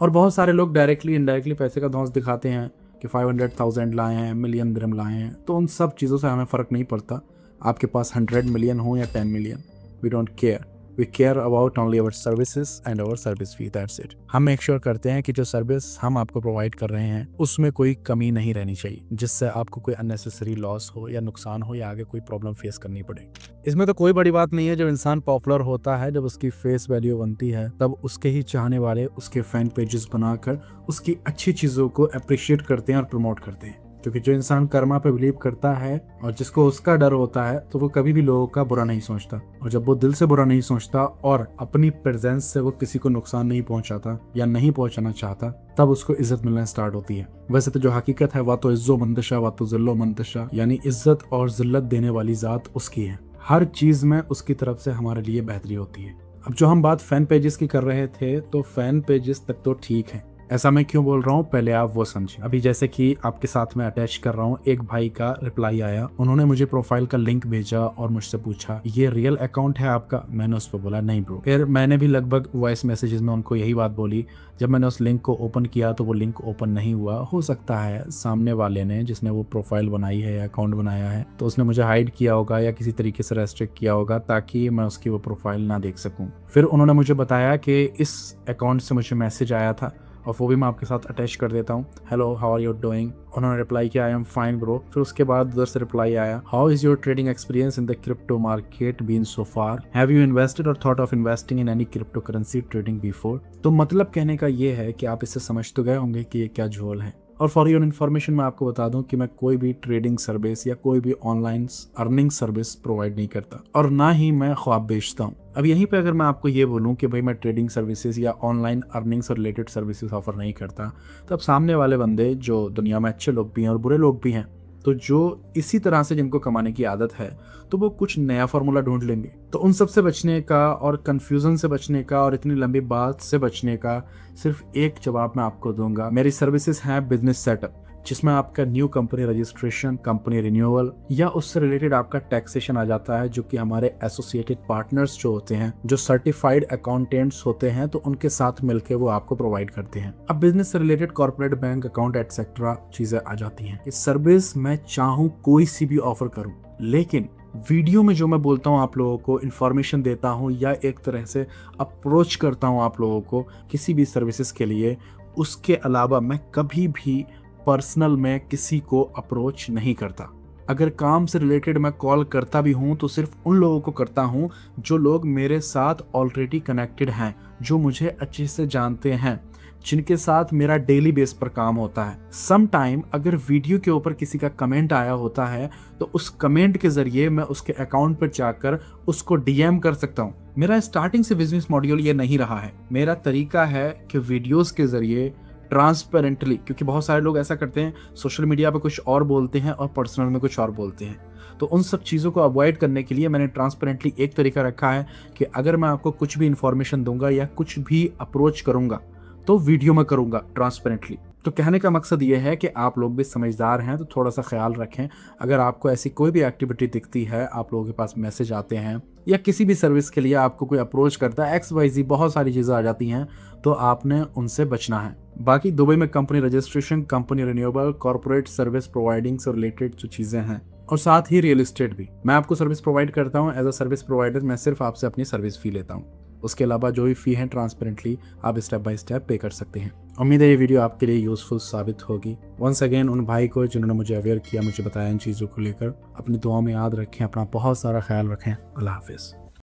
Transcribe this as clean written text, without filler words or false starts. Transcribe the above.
और बहुत सारे लोग डायरेक्टली इनडायरेक्टली पैसे का धौंस दिखाते हैं कि 500,000 लाए हैं, मिलियन दिरहम लाए हैं। तो उन सब चीज़ों से हमें फ़र्क नहीं पड़ता, आपके पास 100 मिलियन हो या 10 मिलियन, we don't care. We care about only our services and our service fee, that's it. हम मेक श्योर करते हैं कि जो सर्विस हम आपको प्रोवाइड कर रहे हैं उसमें कोई कमी नहीं रहनी चाहिए, जिससे आपको कोई अननेसेसरी लॉस हो या नुकसान हो या आगे कोई प्रॉब्लम फेस करनी पड़े। इसमें तो कोई बड़ी बात नहीं है, जब इंसान पॉपुलर होता है, जब उसकी फेस वैल्यू बनती है, तब उसके ही चाहने वाले उसके फैन पेजेस बनाकर उसकी अच्छी चीज़ों को अप्रिशिएट करते हैं और प्रमोट करते हैं। क्योंकि जो इंसान कर्मा पे बिलीव करता है और जिसको उसका डर होता है, तो वो कभी भी लोगों का बुरा नहीं सोचता। और जब वो दिल से बुरा नहीं सोचता और अपनी प्रेजेंस से वो किसी को नुकसान नहीं पहुंचाता या नहीं पहुंचाना चाहता, तब उसको इज्जत मिलना स्टार्ट होती है। वैसे तो जो हकीकत है वह तो इज्जो मंतशा व तो जिल्लो मंतशा, यानी इज्जत और जिल्लत देने वाली जात उसकी है। हर चीज में उसकी तरफ से हमारे लिए बेहतरी होती है। अब जो हम बात फैन पेजेस की कर रहे थे, तो फैन पेजेस तक तो ठीक है। ऐसा मैं क्यों बोल रहा हूँ, पहले आप वो समझें। अभी जैसे कि आपके साथ में अटैच कर रहा हूँ, एक भाई का रिप्लाई आया, उन्होंने मुझे प्रोफाइल का लिंक भेजा और मुझसे पूछा ये रियल अकाउंट है आपका? मैंने उस पर बोला नहीं ब्रो। फिर मैंने भी लगभग वॉइस मैसेजेस में उनको यही बात बोली। जब मैंने उस लिंक को ओपन किया तो वो लिंक ओपन नहीं हुआ। हो सकता है सामने वाले ने, जिसने वो प्रोफाइल बनाई है या अकाउंट बनाया है, तो उसने मुझे हाइड किया होगा या किसी तरीके से रेस्ट्रिक्ट किया होगा ताकि मैं उसकी वो प्रोफाइल ना देख सकूं। फिर उन्होंने मुझे बताया कि इस अकाउंट से मुझे मैसेज आया था, और वो भी मैं आपके साथ अटैच कर देता हूँ। Hello, how are you doing? उन्होंने रिप्लाई किया आई एम फाइन ब्रो। फिर उसके बाद उधर से रिप्लाई आया, how is your trading experience in the crypto market been so far? Have you invested or thought of investing in any crypto currency trading before? तो मतलब कहने का ये है कि आप इससे समझ तो गए होंगे कि ये क्या झोल है। और फॉर योर इन्फॉर्मेशन मैं आपको बता दूं कि मैं कोई भी ट्रेडिंग सर्विस या कोई भी ऑनलाइन अर्निंग सर्विस प्रोवाइड नहीं करता, और ना ही मैं ख्वाब बेचता हूं। अब यहीं पे अगर मैं आपको ये बोलूं कि भाई मैं ट्रेडिंग सर्विसेज या ऑनलाइन अर्निंग से रिलेटेड सर्विसेज ऑफर नहीं करता, तब सामने वाले बंदे, जो दुनिया में अच्छे लोग भी हैं और बुरे लोग भी हैं, तो जो इसी तरह से जिनको कमाने की आदत है, तो वो कुछ नया फार्मूला ढूंढ लेंगे। तो उन सब से बचने का और कंफ्यूजन से बचने का और इतनी लंबी बात से बचने का सिर्फ एक जवाब मैं आपको दूंगा। मेरी सर्विसेज हैं बिजनेस सेटअप, जिसमें आपका new company registration, company renewal या उससे रिलेटेड आपका टैक्सेशन आ जाता है, जो कि हमारे एसोसिएटेड पार्टनर्स जो होते हैं, जो सर्टिफाइड अकाउंटेंट्स होते हैं, तो उनके साथ मिलकर वो आपको प्रोवाइड करते हैं। अब बिजनेस से related corporate bank account etcetera चीजें आ जाती हैं। इस सर्विस मैं चाहूँ कोई सी भी ऑफर करूँ, लेकिन वीडियो में जो मैं बोलता हूँ, आप लोगों को इन्फॉर्मेशन देता हूँ या एक तरह से अप्रोच करता हूँ आप लोगों को किसी भी सर्विसेज के लिए, उसके अलावा मैं कभी भी पर्सनल में किसी को अप्रोच नहीं करता। अगर काम से रिलेटेड मैं कॉल करता भी हूं तो सिर्फ उन लोगों को करता हूं जो लोग मेरे साथ ऑलरेडी कनेक्टेड हैं, जो मुझे अच्छे से जानते हैं, जिनके साथ मेरा डेली बेस पर काम होता है। सम टाइम अगर वीडियो के ऊपर किसी का कमेंट आया होता है तो उस कमेंट के जरिए मैं उसके अकाउंट पर जाकर उसको डीएम कर सकता हूँ। मेरा स्टार्टिंग से बिजनेस मॉड्यूल ये नहीं रहा है। मेरा तरीका है कि वीडियोस के जरिए ट्रांसपेरेंटली, क्योंकि बहुत सारे लोग ऐसा करते हैं, सोशल मीडिया पे कुछ और बोलते हैं और पर्सनल में कुछ और बोलते हैं, तो उन सब चीज़ों को अवॉइड करने के लिए मैंने ट्रांसपेरेंटली एक तरीका रखा है कि अगर मैं आपको कुछ भी इंफॉर्मेशन दूंगा या कुछ भी अप्रोच करूंगा तो वीडियो में करूंगा ट्रांसपेरेंटली। तो कहने का मकसद ये है कि आप लोग भी समझदार हैं तो थोड़ा सा ख्याल रखें। अगर आपको ऐसी कोई भी एक्टिविटी दिखती है, आप लोगों के पास मैसेज आते हैं या किसी भी सर्विस के लिए आपको कोई अप्रोच करता है, XYZ बहुत सारी चीज़ें आ जाती हैं, तो आपने उनसे बचना है। बाकी दुबई में company registration, company renewable, corporate service providing से रिलेटेड जो चीज़ें हैं, और साथ ही रियल एस्टेट भी मैं आपको सर्विस प्रोवाइड करता हूँ। एज अ सर्विस प्रोवाइडर मैं सिर्फ आपसे अपनी सर्विस फी लेता हूँ। उसके अलावा जो भी फी है ट्रांसपेरेंटली आप स्टेप बाय स्टेप पे कर सकते हैं। उम्मीद है ये वीडियो आपके लिए यूजफुल साबित होगी। वंस अगेन उन भाई को जिन्होंने मुझे अवेयर किया, मुझे बताया इन चीज़ों को लेकर, अपनी दुआओं में याद रखें, अपना बहुत सारा ख्याल रखें। अल्लाह हाफिज़।